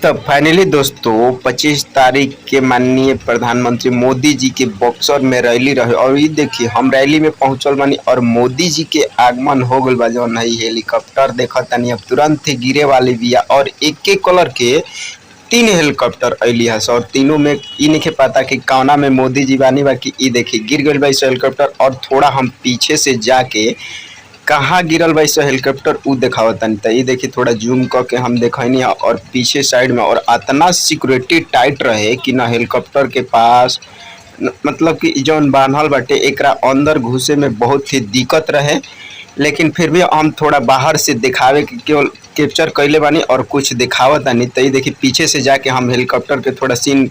तो फाइनली दोस्तों 25 तारीख के माननीय प्रधानमंत्री मोदी जी के बक्सर में रैली रहे और ये देखिए हम रैली में पहुंचल बानी और मोदी जी के आगमन हो गल बा। जौन है हेलीकॉप्टर देखत तानी अब तुरंत ही गिरे वाली बिया और एक एक कलर के 3 हेलीकॉप्टर अली है और तीनों में ई नहीं पता कि कौना में मोदी जी बानी बा कि ई देखिए गिर गई बा इस हेलीकॉप्टर। और थोड़ा हम पीछे से जाके कहाँ गिरल बा इस हेलीकॉप्टर उ देखावतनी त ई देखी थोड़ा जूम क के हम देखनी और पीछे साइड में और इतना सिक्योरिटी टाइट रहे कि ना हेलीकॉप्टर के पास मतलब कि जौन बांधल बाटे एकरा अंदर घुसे में बहुत ही दिक्कत रहे। लेकिन फिर भी हम थोड़ा बाहर से दिखावे के केवल कैप्चर कैले बानी और कुछ दिखावतानी त ई देखी पीछे से जाके हम हेलीकॉप्टर के थोड़ा सीन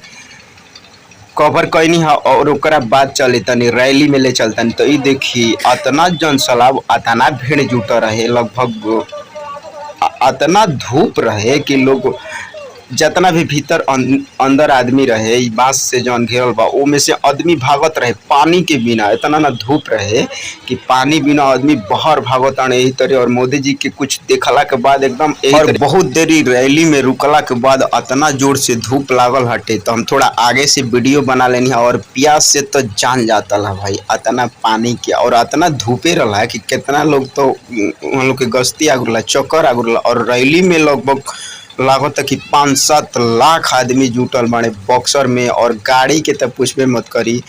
कवर कैनी है और ओकरा बाद चले तनी रैली में ले चलतनी। तो ई देखी अतना जनसलाब अतना भीड़ जुटा रहे लगभग अतना धूप रहे कि लोग जितना भी भीतर अंदर आदमी रहे ई बांस से जौन घेरल बा ओ में से आदमी भागत रहे पानी के बिना। इतना ना धूप रहे कि पानी बिना आदमी बाहर भागत आने यही तरह। और मोदी जी के कुछ देखला के बाद एकदम और बहुत देरी रैली में रुकला के बाद इतना जोर से धूप लागल हटे तो हम थोड़ा आगे से वीडियो बना लेनी है और प्यास से तो जान जाता है भाई इतना पानी के और इतना धूपे रहा है कि कितना लोग तो हम लोग के गश्ती आगुला चक्कर आगुला। और रैली में लगभग लागत कि 5-7 लाख आदमी जुटल बाड़े बक्सर में और गाड़ी के तो पूछबे मत करी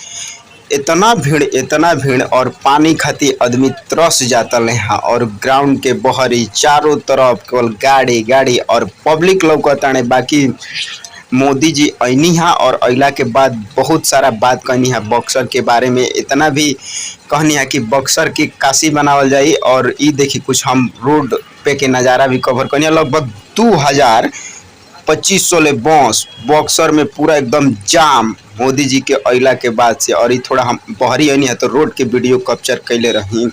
इतना भीड़ और पानी खातिर आदमी तरस जाता है। और ग्राउंड के बहरी चारों तरफ केवल गाड़ी गाड़ी और पब्लिक लौकताने। बाकी मोदी जी अनी है और अला के बाद बहुत सारा बात कहनी है बक्सर के बारे में। इतना भी कहनी है कि बक्सर की काशी बनावल जाए। और ई देखी कुछ हम रोड पे के नज़ारा भी कवर करनी है। लगभग 2500 ले बस बक्सर में पूरा एकदम जाम मोदी जी के अला के बाद से। और ये थोड़ा हम बहरी अनी है तो रोड के वीडियो कैप्चर कैले रही।